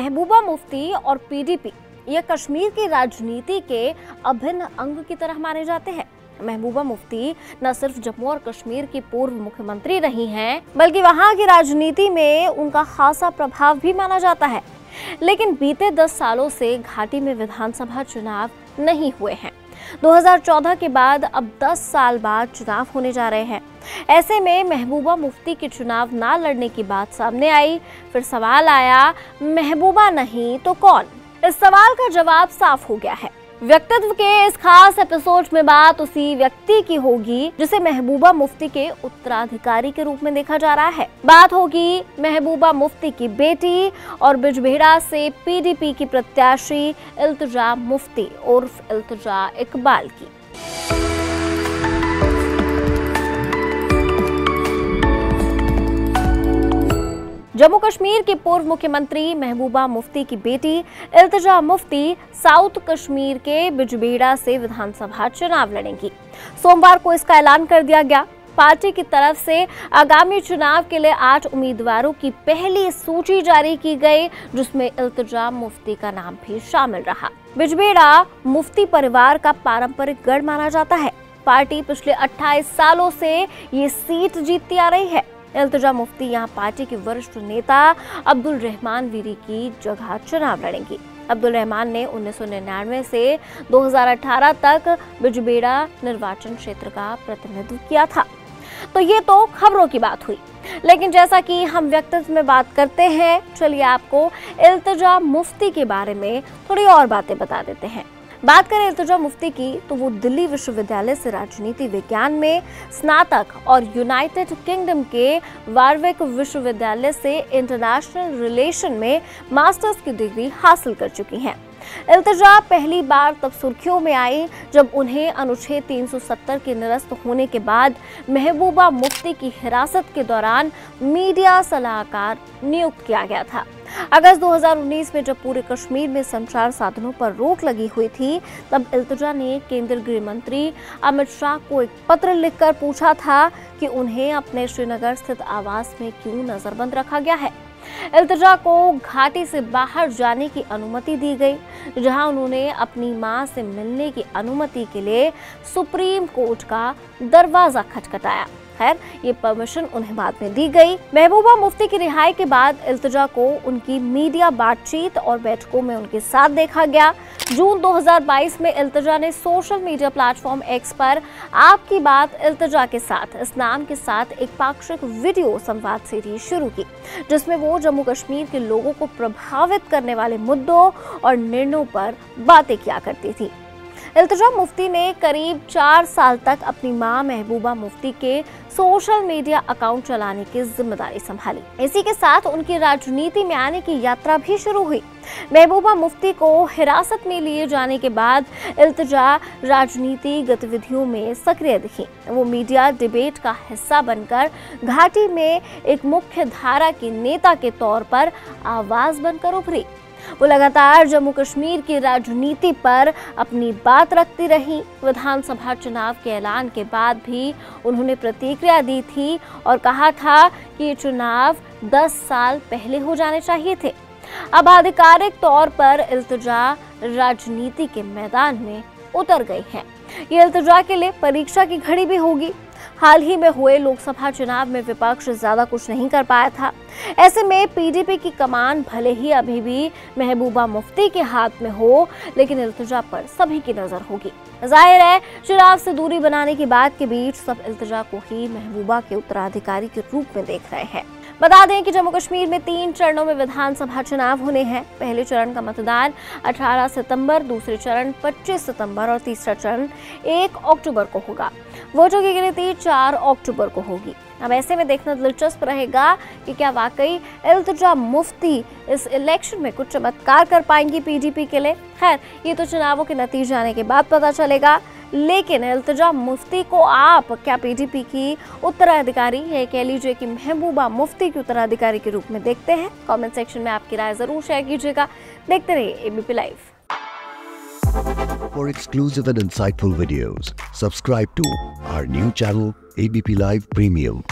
महबूबा मुफ्ती और पीडीपी ये कश्मीर की राजनीति के अभिन्न अंग की तरह माने जाते हैं। महबूबा मुफ्ती न सिर्फ जम्मू और कश्मीर की पूर्व मुख्यमंत्री रही हैं, बल्कि वहां की राजनीति में उनका खासा प्रभाव भी माना जाता है। लेकिन बीते 10 सालों से घाटी में विधानसभा चुनाव नहीं हुए हैं। 2014 के बाद अब 10 साल बाद चुनाव होने जा रहे हैं। ऐसे में महबूबा मुफ्ती के चुनाव ना लड़ने की बात सामने आई। फिर सवाल आया, महबूबा नहीं तो कौन? इस सवाल का जवाब साफ हो गया है। व्यक्तित्व के इस खास एपिसोड में बात उसी व्यक्ति की होगी जिसे महबूबा मुफ्ती के उत्तराधिकारी के रूप में देखा जा रहा है। बात होगी महबूबा मुफ्ती की बेटी और बिजबेहड़ा से पीडीपी की प्रत्याशी इल्तिजा मुफ्ती उर्फ इल्तिजा इकबाल की। जम्मू कश्मीर की पूर्व मुख्यमंत्री महबूबा मुफ्ती की बेटी इल्तिजा मुफ्ती साउथ कश्मीर के बिजबेहड़ा से विधानसभा चुनाव लड़ेंगी। सोमवार को इसका ऐलान कर दिया गया। पार्टी की तरफ से आगामी चुनाव के लिए 8 उम्मीदवारों की पहली सूची जारी की गई, जिसमें इल्तिजा मुफ्ती का नाम भी शामिल रहा। बिजबेहड़ा मुफ्ती परिवार का पारंपरिक गढ़ माना जाता है। पार्टी पिछले 28 सालों से ये सीट जीतती आ रही है। इल्तिजा मुफ्ती यहां पार्टी के वरिष्ठ नेता अब्दुल रहमान वीरी की जगह चुनाव लड़ेंगी। अब्दुल रहमान ने 1999 से 2018 तक बिजबेहड़ा निर्वाचन क्षेत्र का प्रतिनिधित्व किया था। तो ये तो खबरों की बात हुई, लेकिन जैसा कि हम व्यक्तित्व में बात करते हैं, चलिए आपको इल्तिजा मुफ्ती के बारे में थोड़ी और बातें बता देते हैं। बात करें इल्तिजा मुफ्ती की तो वो दिल्ली विश्वविद्यालय से राजनीति विज्ञान में स्नातक और यूनाइटेड किंगडम के वारविक विश्वविद्यालय से इंटरनेशनल रिलेशन में मास्टर्स की डिग्री हासिल कर चुकी हैं। इल्तिजा पहली बार तब सुर्खियों में आई जब उन्हें अनुच्छेद 370 के निरस्त होने के बाद महबूबा मुफ्ती की हिरासत के दौरान मीडिया सलाहकार नियुक्त किया गया था। अगस्त 2019 में जब पूरे कश्मीर में संचार साधनों पर रोक लगी हुई थी, तब इल्तिजा ने केंद्रीय गृह मंत्री अमित शाह को एक पत्र लिखकर पूछा था कि उन्हें अपने श्रीनगर स्थित आवास में क्यों नजरबंद रखा गया है। इल्तिजा को घाटी से बाहर जाने की अनुमति दी गई, जहां उन्होंने अपनी मां से मिलने की अनुमति के लिए सुप्रीम कोर्ट का दरवाजा खटखटाया। खैर, ये परमिशन उन्हें बाद में दी गई। महबूबा मुफ्ती की रिहाई के बाद इल्तिजा को उनकी मीडिया बातचीत और बैठकों में उनके साथ देखा गया। जून 2022 में इल्तिजा ने सोशल मीडिया प्लेटफॉर्म एक्स पर आपकी बात इल्तिजा के साथ इस नाम के साथ एक पाक्षिक वीडियो संवाद सीरीज शुरू की, जिसमें वो जम्मू कश्मीर के लोगों को प्रभावित करने वाले मुद्दों और निर्णयों पर बातें किया करती थी। इल्तिजा मुफ्ती ने करीब 4 साल तक अपनी मां महबूबा मुफ्ती के सोशल मीडिया अकाउंट चलाने की जिम्मेदारी संभाली। इसी के साथ उनकी राजनीति में आने की यात्रा भी शुरू हुई। महबूबा मुफ्ती को हिरासत में लिए जाने के बाद इल्तिजा राजनीति गतिविधियों में सक्रिय दिखी। वो मीडिया डिबेट का हिस्सा बनकर घाटी में एक मुख्य धारा की नेता के तौर पर आवाज बनकर उभरी। वो लगातार जम्मू कश्मीर की राजनीति पर अपनी बात रखती रही। विधानसभा चुनाव के ऐलान के बाद भी उन्होंने प्रतिक्रिया दी थी और कहा था कि ये चुनाव 10 साल पहले हो जाने चाहिए थे। अब आधिकारिक तौर पर इल्तिजा राजनीति के मैदान में उतर गई हैं। ये इल्तिजा के लिए परीक्षा की घड़ी भी होगी। हाल ही में हुए लोकसभा चुनाव में विपक्ष ज्यादा कुछ नहीं कर पाया था। ऐसे में पीडीपी की कमान भले ही अभी भी महबूबा मुफ्ती के हाथ में हो, लेकिन इल्तिजा पर सभी की नजर होगी। जाहिर है, चुनाव से दूरी बनाने की बात के बीच सब इल्तिजा को ही महबूबा के उत्तराधिकारी के रूप में देख रहे हैं। बता दें कि जम्मू कश्मीर में 3 चरणों में विधानसभा चुनाव होने हैं। पहले चरण का मतदान 18 सितंबर, दूसरे चरण 25 सितंबर और तीसरा चरण 1 अक्टूबर को होगा। वोटों की गिनती 4 अक्टूबर को होगी। अब ऐसे में देखना दिलचस्प रहेगा कि क्या वाकई इल्तिजा मुफ्ती इस इलेक्शन में कुछ चमत्कार कर पाएंगी पीडीपी के लिए। खैर, ये तो चुनावों के नतीजे आने के बाद पता चलेगा, लेकिन इल्तिजा मुफ्ती को आप क्या पीडीपी की उत्तराधिकारी या कह लीजिए कि महबूबा मुफ्ती की उत्तराधिकारी के रूप में देखते हैं? कमेंट सेक्शन में आपकी राय जरूर शेयर कीजिएगा। देखते रहिए ABP live. For exclusive and insightful videos, subscribe to our new channel ABP Live Premium.